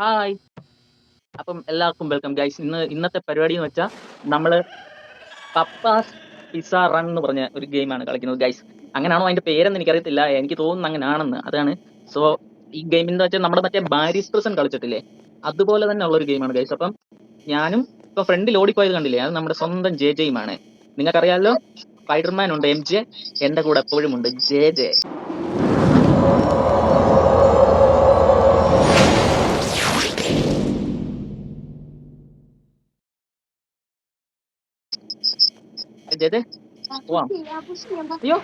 Hi. അപ്പം എല്ലാവർക്കും welcome guys. ഇന്നത്തെ പരിപാടി എന്ന് വെച്ചാൽ നമ്മള് പപ്പാസ് പിസ്സ റൺ എന്ന് പറഞ്ഞ ഒരു ഗെയിമാണ് കളിക്കുന്നത് ഗൈസ്. അങ്ങനെയാണോ അതിന്റെ പേരെന്ന് എനിക്കറിയത്തില്ല, എനിക്ക് തോന്നുന്നു അങ്ങനെയാണെന്ന്. അതാണ്. സോ ഈ ഗെയിമിന്റെ വെച്ചാൽ നമ്മുടെ മറ്റേ ബാരിസ് പ്രസൻ കളിച്ചിട്ടില്ലേ, അതുപോലെ തന്നെ ഉള്ള ഒരു ഗെയിമാണ് ഗൈസ്. അപ്പം ഞാനും ഇപ്പൊ ഫ്രണ്ടിൽ ഓടിപ്പോയത് കണ്ടില്ലേ, അത് നമ്മുടെ സ്വന്തം ജെ ജെയുമാണ്. നിങ്ങൾക്കറിയാലോ, സ്പൈഡർമാൻ ഉണ്ട് എം ജെ, എന്റെ കൂടെ എപ്പോഴും ഉണ്ട് ജെ ജെ. ജെ ജെ പോവാം. അയ്യോ,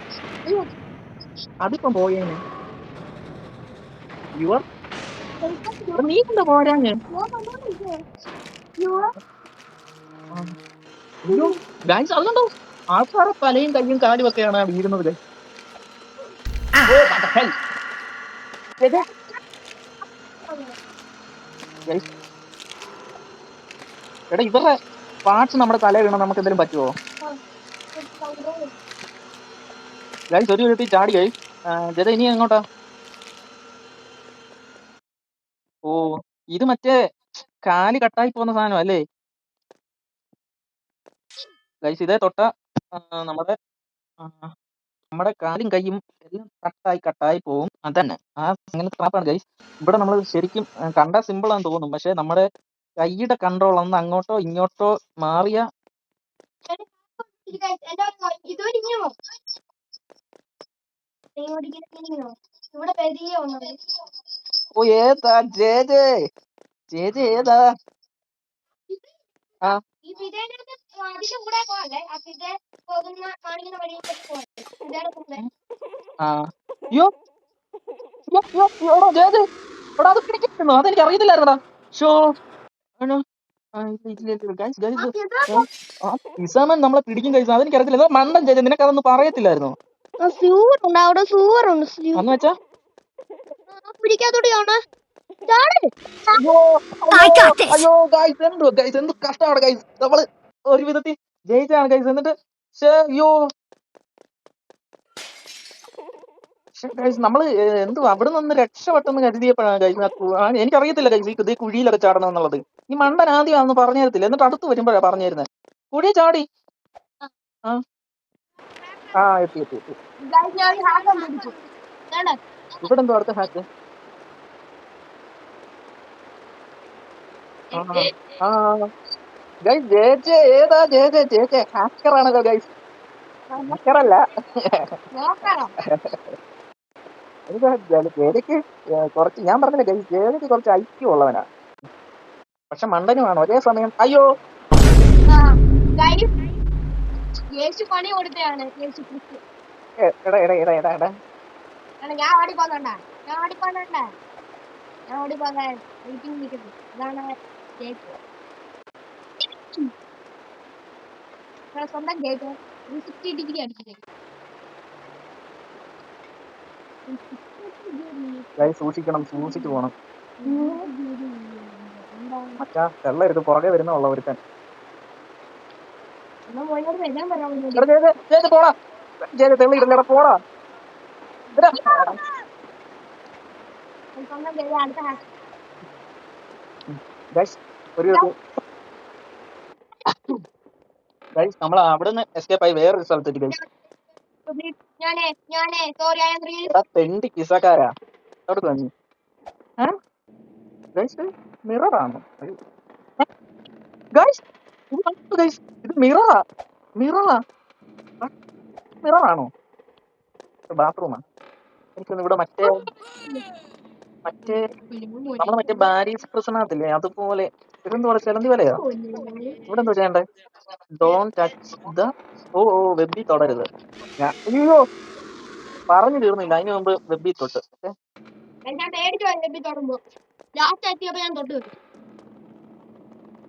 അതിപ്പം പോയേനെ. യുവർ നീ എന്താ പോരാഞ്ഞ്? അയ്യോ ഗൈസ്, അതുകൊണ്ടോ ആൾക്കാരെ തലയും കയ്യും കാലും ഒക്കെയാണ് വീഴുന്നത് guys. Oh what the hell? Guys, എടാ ഇവരുടെ പാർട്സ് നമ്മുടെ തല വീണ നമുക്ക് എന്തെങ്കിലും പറ്റുമോ ഗൈസ്? ഒരു വിധത്തിൽ ചാടി ഗൈസ്. ജത ഇനി എങ്ങോട്ടാ? ഓ, ഇത് മറ്റേ കാല് കട്ടായി പോകുന്ന സാധനം അല്ലേ ഗൈസ്? ഇതേ തൊട്ട നമ്മുടെ നമ്മുടെ കാലും കൈയും എല്ലാം കട്ടായി പോവും. അതന്നെ ആ അങ്ങനെ ട്രാപ്പാണ് ഗൈസ്. ഇവിടെ നമ്മൾ ശരിക്കും കണ്ട സിമ്പിൾ ആണെന്ന് തോന്നും, പക്ഷെ നമ്മുടെ കൈയുടെ കൺട്രോൾ ഒന്ന് അങ്ങോട്ടോ ഇങ്ങോട്ടോ മാറിയ ഓ ഏതാ ജെ ജെ? ജെ ജെ ഏതാ? ആ അയ്യോ ജെ ജെ, എടാ അത് പിടിക്കുന്നു, അതെനിക്ക് അറിയത്തില്ലായിരുന്നടാ. ഷോ ഇസാമൻ നമ്മളെ പിടിക്കും കഴിച്ചു, അതെനിക്ക് അറിയത്തില്ല. മണ്ടൻ ജെ ജെ, നിനക്ക് അതൊന്നും പറയത്തില്ലായിരുന്നോ? അന്ന് വെച്ചാ അയ്യോ ഗൈസ്, എന്ത് കഷ്ടമാണ് ഗൈസ്. നമ്മള് ഒരു വിധത്തിൽ ജയിച്ചാണ് ഗൈസ്. എന്നിട്ട് അയ്യോ ഗൈസ്, നമ്മള് എന്തുവാ അവിടെ നിന്ന് രക്ഷപ്പെട്ടെന്ന് കരുതിയപ്പോഴാണ് ഗൈസ് എനിക്കറിയത്തില്ല ഗൈസ് ഈ കുഴിയിലൊക്കെ ചാടണം എന്നുള്ളത്. ഈ മണ്ടൻ ആദ്യം അതൊന്നും പറഞ്ഞു തരത്തില്ല, എന്നിട്ട് അടുത്ത് വരുമ്പോഴാ പറഞ്ഞു തരുന്നത്. കുഴി ചാടി എത്തി ഇവിടെ എന്തോ അടുത്ത ഹാക്ക്. ഗൈസ് ജെ ജെ ഏതാ? ജെ ജെ ജെ ജെ ഹാക്കറാണല്ലോ ഗൈസ്. ഹാക്കറല്ല, ജേജയ്ക്ക് കുറച്ച്, ഞാൻ പറഞ്ഞില്ല ഗൈസ്, ജേജയ്ക്ക് കുറച്ച് ഐക്യം ഉള്ളവനാ, പക്ഷെ മണ്ടനുമാണ് ഒരേ സമയം. അയ്യോ എടാ എടാ എടാ എടാ എടാ ഗൈസ് സൂക്ഷിക്കണം, സൂക്ഷിച്ചു പോണം. മറ്റാ വെള്ളെടുത്ത് പുറകെ വരുന്നുള്ള ഒരുത്തൻ. പോടാ തെള്ളിയിടല്ലടാ, പോടാ. ഒരു ഗൈസ് നമ്മൾ അവിടുന്ന് എസ്കേപ്പ് ആയി വേറൊരു സ്ഥലത്തേക്ക് ഗൈസ്. തെണ്ടി കിസക്കാരാ അവിടെ തന്നെ. മിററാണോ ഗൈസ്? ഇത് മിററാ? മിററാണോ? ബാത്റൂമാ എനിക്കൊന്ന്. ഇവിടെ മറ്റേ നമ്മള് മറ്റേ ബാരീസ് പ്രസനത്തില്ലേ, അതുപോലെ ഇതെന്തുവാ ചെലന്തി വലയോ? ഇവിടെ എന്തോ ചെയ്യണ്ടേ? ഡോൺ ടച്ച് ദ വെബി തൊടരുത്. അയ്യോ പറഞ്ഞു തീർന്നില്ല, അതിന് മുമ്പ് വെബി തൊട്ട്.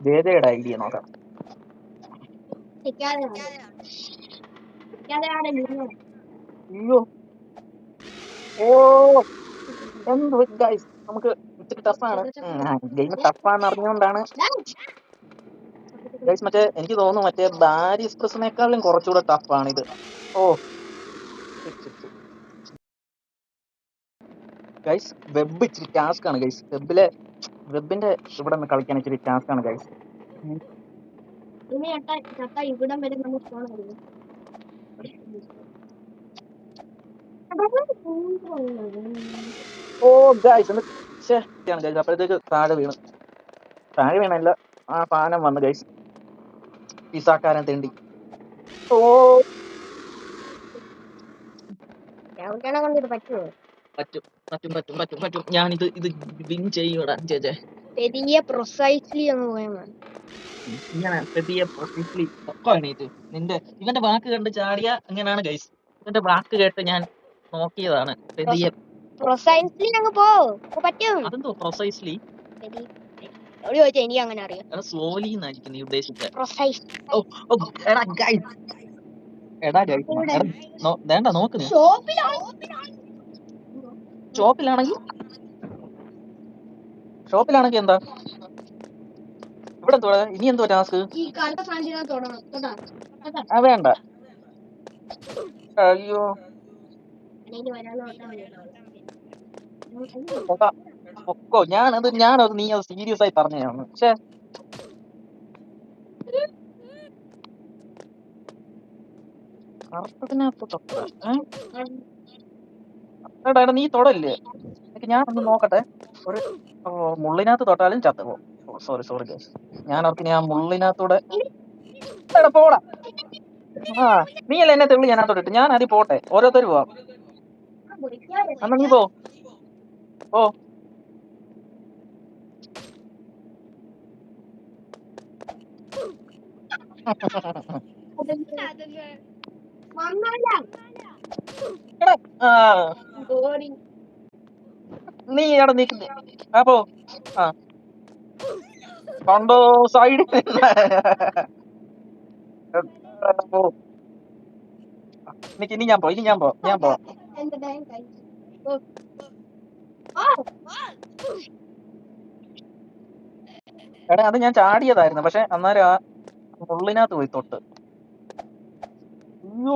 ജേജയുടെ ഐഡിയ നോക്കാം. അയ്യോ എന്ത് ഗൈസ്, നമുക്ക് ഇച്ചിരി ടഫാണ്. Game ടഫാന്ന് അറിഞ്ഞുകൊണ്ടാണ് guys. മറ്റേ എനിക്ക് തോന്നുന്നു മറ്റേ ബാരിസ് പ്രസിനേക്കാളും കുറച്ചുകൂടെ ടഫാണ് ഇത്. ഗൈസ് വെബ് ഇച്ചിരി ടാസ്ക് ആണ് ഗൈസ്. വെബിന്റെ ഇവിടെ നിന്ന് കളിക്കാൻ ഇച്ചിരി ടാസ്ക് ആണ് ഗൈസ്. ഇവിടം വരെ നമ്മൾ ഫോൺ അറിയാം. ഓ ഗൈസ് ഗൈസ് അപ്പോഴത്തേക്ക് താഴെ വീണല്ല. ആ സാധനം വന്നു ഗൈസ്. പിസാക്കാരൻ തേണ്ടി. ഓ കൊണ്ടിത് പറ്റുമോ? പറ്റും. ഞാനിത് വിൻ ചെയ്യൂടാ ചേച്ചേ. പെരിയ പ്രൊസൈസ്ലി എന്ന് പോയാൽ ഇങ്ങനെ നിന്റെ ഇവന്റെ വാക്ക് കണ്ട് ചാടിയ അങ്ങനെയാണ് ഗൈസ്. ഇവന്റെ വാക്ക് കേട്ട് ഞാൻ നോക്കിയതാണ്. പ്രൊസൈസ്ലി അങ്ങ് പോ പറ്റും. അതെന്തോ പ്രൊസൈസ്ലി ചോദിച്ചാ എനിക്ക് അങ്ങനെ അറിയാം. സ്ലോലി എന്നായിരിക്കും നീ ഉദ്ദേശിച്ചത്. വേണ്ട നോക്ക് നീ. ഷോപ്പിലാണെങ്കിൽ എന്താ ഇവിടെ എന്തോ ഇനി എന്തോ ടാസ്ക്? വേണ്ട. അയ്യോ ഒക്കോ ഞാനത് നീ അത് സീരിയസ് ആയി പറഞ്ഞതാണ്. പക്ഷേ എടാ നീ തൊടല്ലേ? ഞാനൊന്ന് നോക്കട്ടെ. ഒരു മുള്ളിനകത്ത് തൊട്ടാലും ചത്തുപോ. Sorry guys. ഞാൻ ഓർക്കിനി ആ മുള്ളിനകത്തൂടെ പോടാ. നീ അല്ല എന്നെ തെള്ളി ഞാനകത്തോട്ട് ഇട്ട്. ഞാൻ അതി പോട്ടെ. ഓരോരുത്തർ പോവാം. എന്നാ നീ പോ. നീ അവിടെ നിൽക്കുന്നേ. അപ്പോ കണ്ടോ സൈഡിൽ ഇനി ഞാൻ പോ. എടാ അത് ഞാൻ ചാടിയതായിരുന്നു. പക്ഷെ അന്നേരം ആ മുള്ളിനകത്ത് പോയി തൊട്ട്. അയ്യോ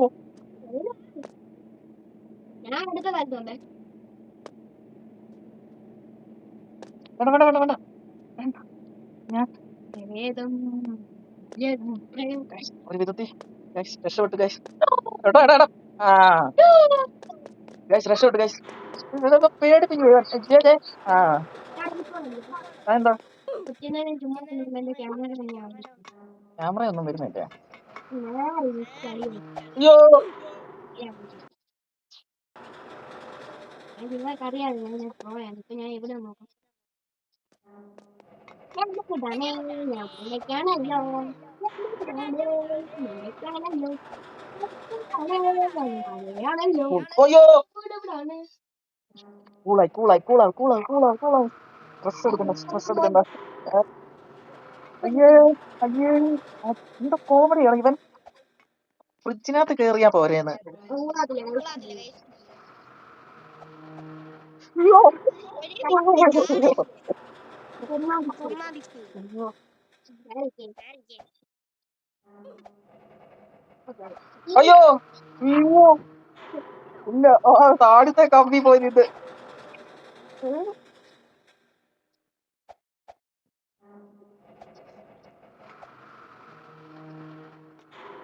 വേണ്ട. ഒരു വിധത്തിൽ രക്ഷപ്പെട്ടു ഗൈസ്. രക്ഷപ്പെട്ടു ഗൈസ്. പേടിപ്പിക്കൂ. എന്താ ക്യാമറ ഒന്നും വരുന്നില്ല. അയ്യോ നിങ്ങൾക്കറിയാതെ ഞാൻ പോയാണ്. ഇപ്പൊ ഞാൻ എവിടെ നോക്കാം. കൂളായി. സ്ട്രെസ് എടുക്കണ്ട. അയ്യേ എന്താ കോമഡിയാണ് ഇവൻ. ഫ്രിഡ്ജിനകത്ത് കേറിയാ പോരേന്ന്. അയ്യോ ഇല്ല. താഴത്തെ കമ്പി പോയത്.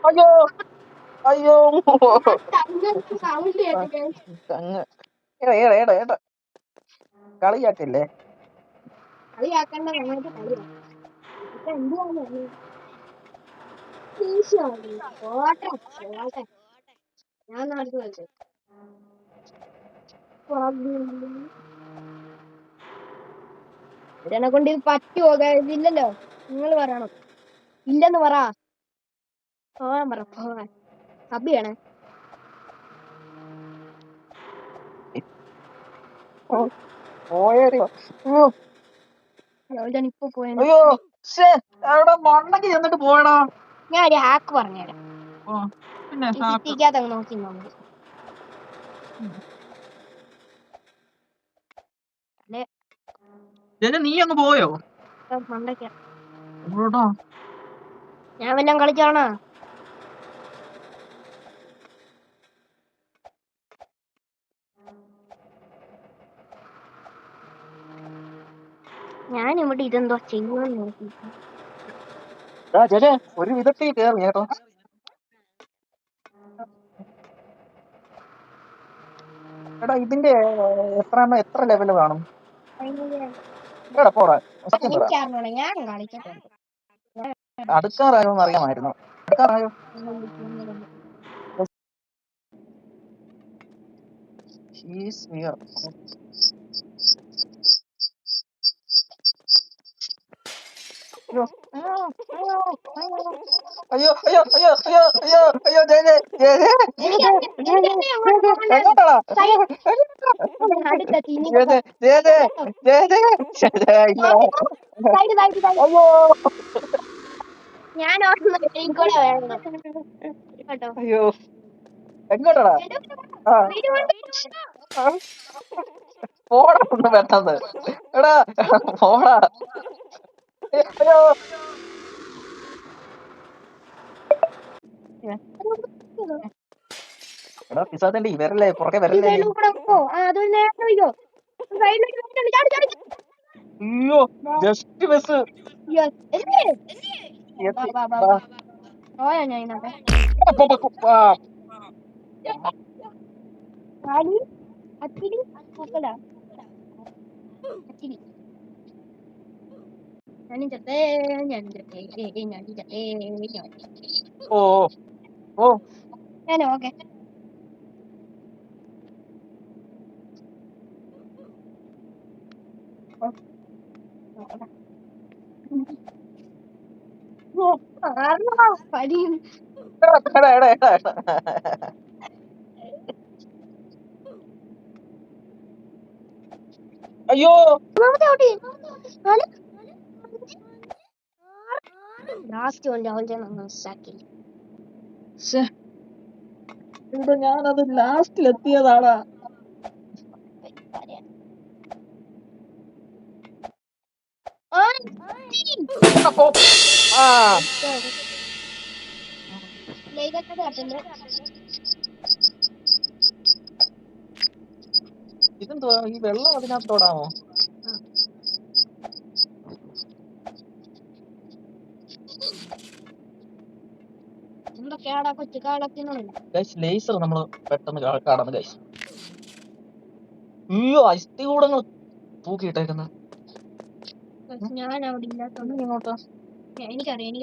അയ്യോ ഏടാ കളിയാക്കല്ലേ. ഞാൻ നാട്ടിൽ വന്നത് ഇതിനെ കൊണ്ട് ഇത് പറ്റുമോ? ഇല്ലല്ലോ. നിങ്ങൾ പറയണം. ഇല്ലെന്ന് പറ. പോവാൻ സബിയാണ്. ഇപ്പൊ പോയ ചെന്നിട്ട് പോയടാ. ഞാൻ ഒരു ഹാക്ക് പറഞ്ഞുതരാം. നോക്കി നീ അങ്ങ് പോയോ? ഞാൻ വല്ലതും കളിച്ചാണോ? ഞാൻ ഇവിടെ ഇതെന്തോ ചെയ്യുമെന്ന് നോക്കി. ചേച്ചേ ഒരു വിധത്തിൽ കേറി കേട്ടോ. എടാ ഇതിന്റെ എത്ര ലെവൽ കാണും? എടാ പോടാ, സത്യം പറ. എനിക്കറിഞ്ഞോളെ, ഞാൻ കളിച്ചിട്ടുണ്ട്. അടുക്കാറായോ എന്ന് അറിയാമായിരുന്നു. അടുക്കാറായോ? He's here. അയ്യോ അയ്യോ അയ്യോ അയ്യോ അയ്യോ അയ്യോ ജയ ജയ ജയ എങ്ങോട്ടാടാ? ജയ ജയ ജയ ഇല്ല. അയ്യോ ഞാൻ കൂടെ വേണം കേട്ടോ. അയ്യോ എങ്ങോട്ടാടാ? പോടാ ഒന്ന് പെട്ടെന്ന്. എടാ പോടാ. അയ്യോ എടാ പിസാത്തണ്ടി വരല്ലേ, പുറകെ വരല്ലേ. അയ്യോ ജസ്റ്റ് മിസ്. ഓ ഓ ഓക്കെ. എടാ എടാ എടാ എടാ. അയ്യോ ലാസ്റ്റ് രാവിലെ മനസ്സാക്കി. ഇവിടെ ഞാനത് ലാസ്റ്റിൽ എത്തിയതാടാ. ഇതെന്തുവാ ഈ വെള്ളം അതിനകത്തോടാമോ? ലേസർ നമ്മള് പെട്ടെന്ന് കടന്ന് ഗൈസ്. അയ്യോ അസ്ഥി കൂടങ്ങൾ തൂക്കിയിട്ടേക്കുന്ന. ഞാൻ അവിടെ ഇല്ലാത്തോണ്ട് ഇങ്ങോട്ടാ എനിക്കറിയാം.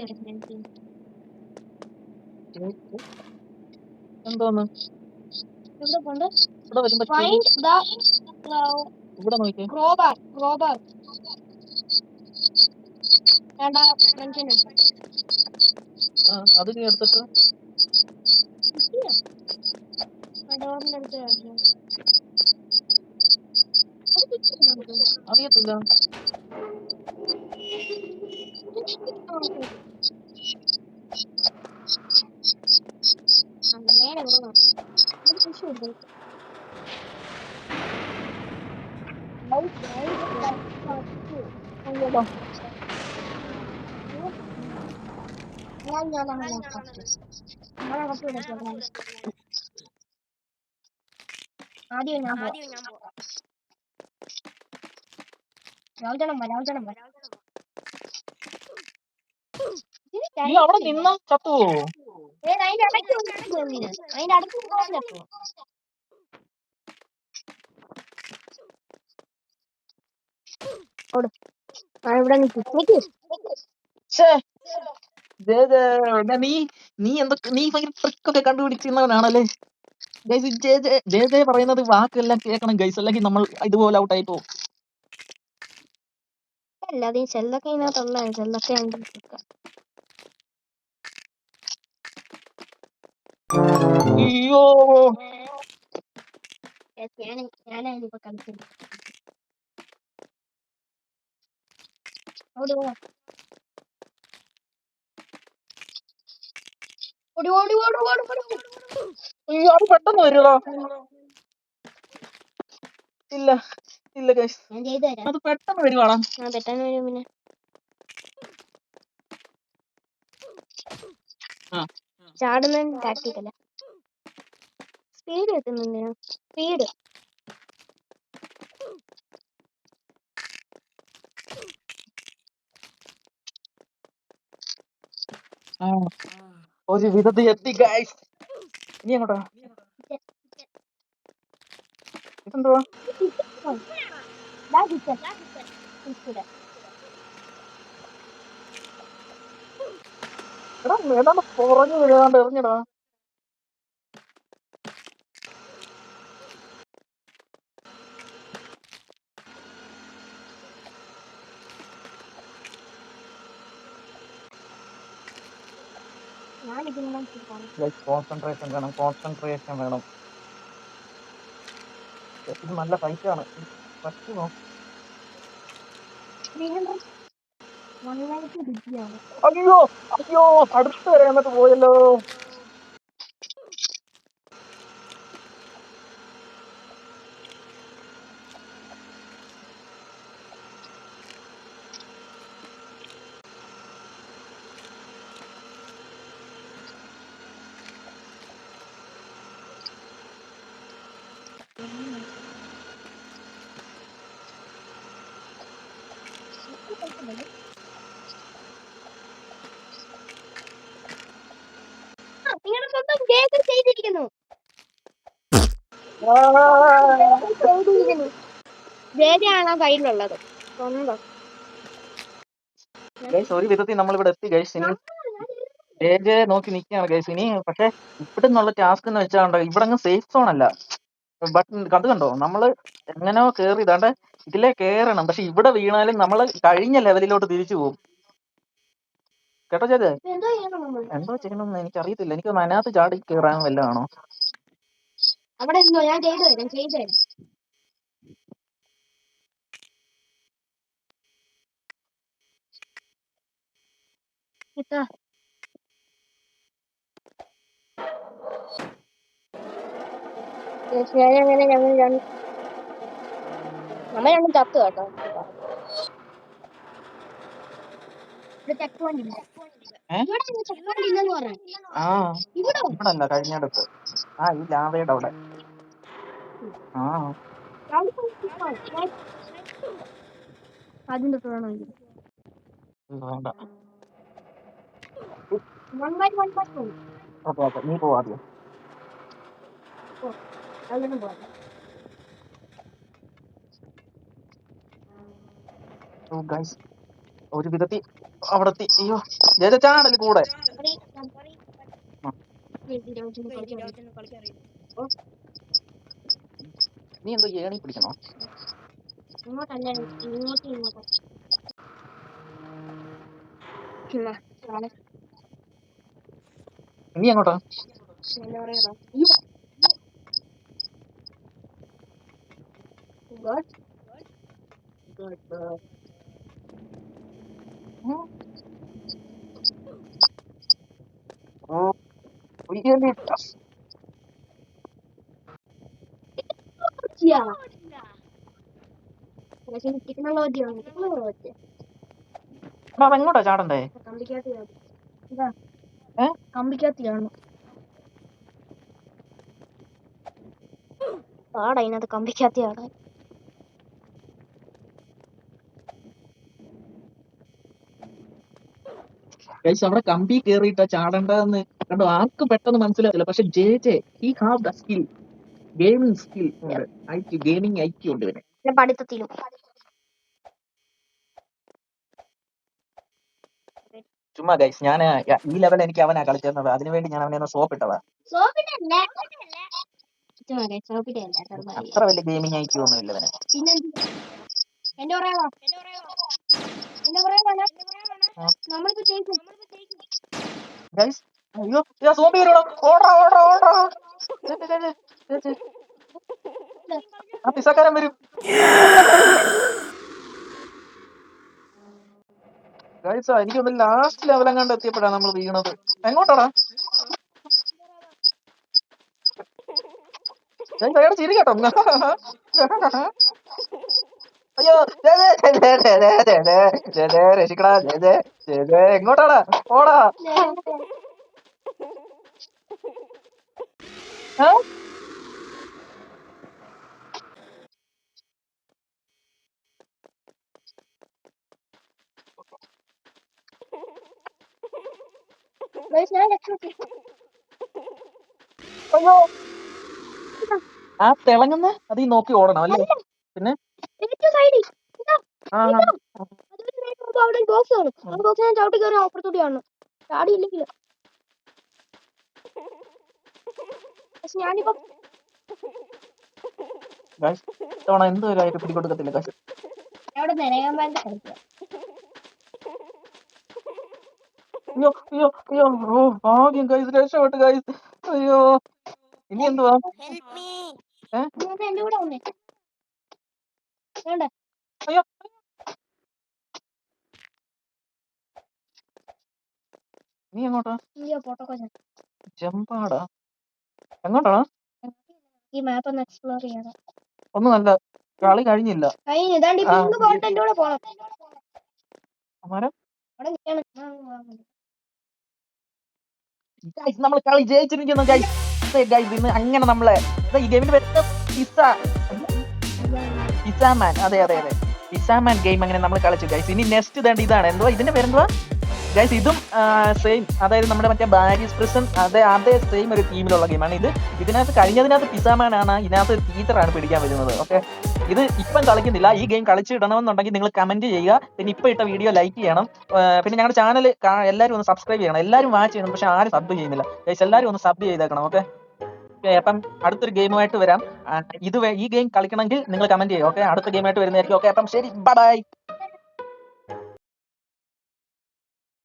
എന്തോന്ന് ഇവിടെ കൊണ്ട് ഇവിടെ വരുമ്പോ ഇവിടെ നോക്കിയേ. അത് നീ എടുത്തിട്ട് അറിയത്തില്ല. ആദ്യം ഞാൻ നീ അവിടെ നിന്നാ ചത്തുവോ? അതിന്റെ അടുത്ത് ഇവിടെ നീ എന്തൊക്കെ നീ ഭയങ്കര ട്രിക്കൊക്കെ കണ്ടുപിടിച്ചിരുന്നവനാണല്ലേ ഗൈസ്. ജയ ജയ പറയുന്നത് വാക്കെല്ലാം കേൾക്കണം ഗൈസ്, അല്ലെങ്കിൽ നമ്മൾ ഇതുപോലെ ഔട്ടായി പോകും. അല്ലാതെ ചെല്ലൊക്കെ ഇതിനകത്തുള്ള ചെല്ലൊക്കെ അയ്യോ ഞാനിപ്പോ കളിക്കുന്നു. അയ്യോ അത് പെട്ടെന്ന് വരുമോ? ഇല്ല ഇല്ല ഗൈസ്, ഞാൻ ചെയ്തു തരാം. അത് പെട്ടെന്ന് വരുവാടാ. പെട്ടെന്ന് വരും. പിന്നെ ചാടുന്ന ടാക്ടിക്കല്ല, സ്പീഡ് കിട്ടുന്നില്ല. സ്പീഡ് ആ, ഒരു വിധത്തിൽ എത്തി ഗൈസ്. ഇനി എങ്ങോട്ടാ? ഇതെന്തുവാ? ദാ കിച്ചൺ. ഇവിടെ. എടാ ഏതാണ്ട് പുറഞ്ഞു വീഴാണ്ട് എറിഞ്ഞടാ. ഞാൻ ഇതിങ്ങനെ ഇട്ടിട്ടാണ്. കോൺസെൻട്രേഷൻ വേണം, കോൺസെൻട്രേഷൻ വേണം. ഇത് നല്ല ഫൈറ്റ് ആണ്. പറ്റുമോ? വീണ്ടും 190 ഡിഗ്രിയാണ്. അയ്യോ അയ്യോ, അടുത്ത് വരെ എന്നിട്ട് പോയല്ലോ. നിങ്ങളുടെ സ്വന്തം കേക്ക് ചെയ്തിരിക്കുന്നു. ആ, ചെയ്തിരിക്കുന്നു. ജേജയാണോ കയ്യിലുള്ളത്? സ്വന്തം. ഗൈസ് ഒരു വിധത്തിൽ നമ്മളിവിടെ എത്തി ഗൈസ്. ഇനി ജെ നോക്കി നിൽക്കുകയാണ് ഗൈസ്. ഇനി പക്ഷെ ഇവിടെ നിന്നുള്ള ടാസ്ക് എന്ന് വെച്ചാൽ ഇവിടെ അങ്ങ് സേഫ് സോൺ അല്ല. ബട്ട് അത് കണ്ടോ, നമ്മള് എങ്ങനെയോ കേറി ഇതാണ്ട് ഇതിലേ കേറണം. പക്ഷെ ഇവിടെ വീണാലും നമ്മള് കഴിഞ്ഞ ലെവലിലോട്ട് തിരിച്ചു പോകും. കേട്ടോ ചേച്ചേ? എന്തോ ചെയ്യണം നമ്മൾ? എന്തോ ചെയ്യണമെന്ന് എനിക്കറിയത്തില്ല. എനിക്ക് അതിനകത്ത് ചാടി കയറാൻ വല്ലതാണോ? അവിടെ ഇരുന്നോ, ഞാൻ ചെയ്തു തരാം, ചെയ്തു തരാം. ഇതാ. തീർച്ചയായും അങ്ങനെ നമ്മൾ രണ്ടും ചത്തു കേട്ടോ. ഇവിടെ ചെക്ക് പോയിന്റ് ഇല്ല. ഏ? ഇവിടെ ചെക്ക് പോയിന്റ് ഇല്ലെന്ന് പറഞ്ഞു. ആ ഇവിടെ ഇവിടെ അല്ല, കഴിഞ്ഞടുത്ത്. ആ ഈ ലാവയുടെ അവിടെ. ആ ആദ്യം തൊട്ട് വേണം. വേണ്ട. 1 by 1 by 1. ഓക്കെ ഓക്കെ, നീ പോവാ ആദ്യം. അങ്ങനെ പോകാം. ഓ ഗൈസ് ഒരു വിധത്തിൽ അവിടെ എത്തി. അയ്യോ ജയ ചാടല് കൂടെ. ആ, നീ എന്തോ ഏണി പിടിക്കണോ? ഇങ്ങോട്ടല്ല, ഇങ്ങോട്ട് ഇങ്ങോട്ട്. നീ എങ്ങോട്ടാ? എന്താ പറയാ? ഓ really tough. ടെക്നോളജിയാണ്. എടാ അതെങ്ങോട്ടാ ചാടണ്ടേ? ഏ? കമ്പിക്കകത്തിയാണ് പാടാ, അതിനകത്ത് കമ്പിക്കകത്തിയാണ്. ഗൈസ് അവിടെ കമ്പി കേറിയിട്ടാ ചാടണ്ടെന്ന് കണ്ടോ, ആർക്കും പെട്ടെന്ന് മനസ്സിലാവില്ല. പക്ഷെ J he have the skill, gaming skill ഉണ്ട്. ഗെയിമിംഗ് ഐക്യു ഉണ്ട് ഇവന്. പിന്നെ പഠിത്തത്തിലും. ചുമ്മാ ഗൈസ് ഞാൻ ഈ ലെവൽ എനിക്ക് അവനാ കളിച്ചത്. അതിനുവേണ്ടി ഞാൻ അവനെ ഒന്ന് സോപ്പ് ഇട്ടതാ. അത്ര വലിയ ഗെയിമിംഗ് ഐക്യു ഒന്നും ഇല്ല ഇവന്. പിന്നെ എന്റെ പറയാ, എന്റെ പറയാ നമ്മളിപ്പോ ചെയ്തു. ഗൈസ് അയ്യോ ഞാൻ സോപ്പ് വരൂടാ. ഓടാ ഓടാ ഓടാ. ആ പിസക്കാരൻ വരും. ഗൈസ് എനിക്കൊന്ന് ലാസ്റ്റ് ലെവൽ എങ്ങാണ്ട് എത്തിയപ്പോഴാണ് നമ്മൾ വീണത്. എങ്ങോട്ടാടാ? ഗൈസ് അയാൾ ചിരി കേട്ടോ. അയ്യോ രക്ഷിക്കടാ. എങ്ങോട്ടാടാ? ഓടാ. Guys, ഞാൻ രക്ഷപ്പെട്ടു. അയ്യോ ആ തിളങ്ങുന്ന അത് ഈ നോക്കി ഓടണം അല്ലേ? അല്ല, പിന്നെ ഏറ്റവും സൈഡിൽ. ഇതാ, ആ ഇതാ. അതൊരു നേരം നോക്കുമ്പോ അവിടെ ബോക്സ് കാണും. ആ ബോക്സ് ഞാൻ ചവിട്ടി കയറി അപ്പുറത്തോട്ട് കാണണം. ചാടിയില്ലെങ്കിൽ. പക്ഷെ ഞാനിപ്പോ ഗൈസ് തവണ എന്തോരം ആയിട്ട് പിടികൊടുക്കത്തില്ല ഗൈസ്. അവിടെ നിലയാൻ വേണ്ട കളിക്കുക. അയ്യോ അയ്യോ അയ്യോ ഓ ഭാഗ്യം ഗൈസ് രക്ഷപ്പെട്ടു ഗൈസ്. അയ്യോ ഇനി എന്തുവാ ഏ ഞാൻ എന്റെ കൂടെ വന്നേ. വേണ്ട. അയ്യോ നീ എങ്ങോട്ടാ? അയ്യോ പൊട്ടക്കൊച്ച. ചെമ്പാടാ എങ്ങോട്ടാണ്? ഈ മാപ്പ് ഒന്ന് എക്സ്പ്ലോർ ചെയ്യണം. ഒന്നുമല്ല കളി കഴിഞ്ഞില്ല. കഴിഞ്ഞു. ഇതാണ്ട് ഇപ്പൊ ഇന്ന് പോയിട്ട് എന്റെ കൂടെ പോണം. അമരം അവിടെ നിൽക്കണം. ഗൈസ് നമ്മൾ കളി ജയിച്ചിരിക്കുന്നു ഗൈസ്. ഗൈസ് ഇന്ന് അങ്ങനെ നമ്മളെ ഈ ഗെയിമിന് പറ്റുന്ന പിസാമാൻ അതെ അതെ അതെ പിസാമാൻ ഗെയിം അങ്ങനെ നമ്മൾ കളിച്ചു ഗൈസ്. ഇനി നെക്സ്റ്റ് ഇതാണ്ട് ഇതാണ് എന്തുവാ ഇതിന്റെ പേരെന്തുവാ ഗൈസ്? ഇതും സെയിം അതായത് നമ്മുടെ മറ്റേ ബാരിസ് പ്രിസൺ അതേ സെയിം ഒരു ടീമിലുള്ള ഗെയിമാണ് ഇത്. ഇതിനകത്ത് കഴിഞ്ഞതിനകത്ത് പിസാമാൻ ആണ്, ഇതിനകത്ത് ടീച്ചറാണ് പിടിക്കാൻ വരുന്നത്. ഓക്കെ ഇത് ഇപ്പം കളിക്കുന്നില്ല. ഈ ഗെയിം കളിച്ചിടണമെന്നുണ്ടെങ്കിൽ നിങ്ങൾ കമന്റ് ചെയ്യുക. പിന്നെ ഇപ്പൊ ഇട്ട വീഡിയോ ലൈക്ക് ചെയ്യണം. പിന്നെ ഞങ്ങളുടെ ചാനൽ എല്ലാവരും ഒന്ന് സബ്സ്ക്രൈബ് ചെയ്യണം. എല്ലാവരും വാച്ച് ചെയ്യണം, പക്ഷെ ആരും സബ് ചെയ്യുന്നില്ല ഗൈസ്. എല്ലാവരും ഒന്ന് സബ് ചെയ്തേക്കണം. ഓക്കെ അപ്പം അടുത്തൊരു ഗെയിമുമായിട്ട് വരാം. ഈ ഗെയിം കളിക്കണമെങ്കിൽ നിങ്ങൾ കമന്റ് ചെയ്യുക. ഓക്കെ അടുത്ത ഗെയിമായിട്ട് വരുന്നതായിരിക്കും. ഓക്കെ അപ്പം ശരി, ബൈ.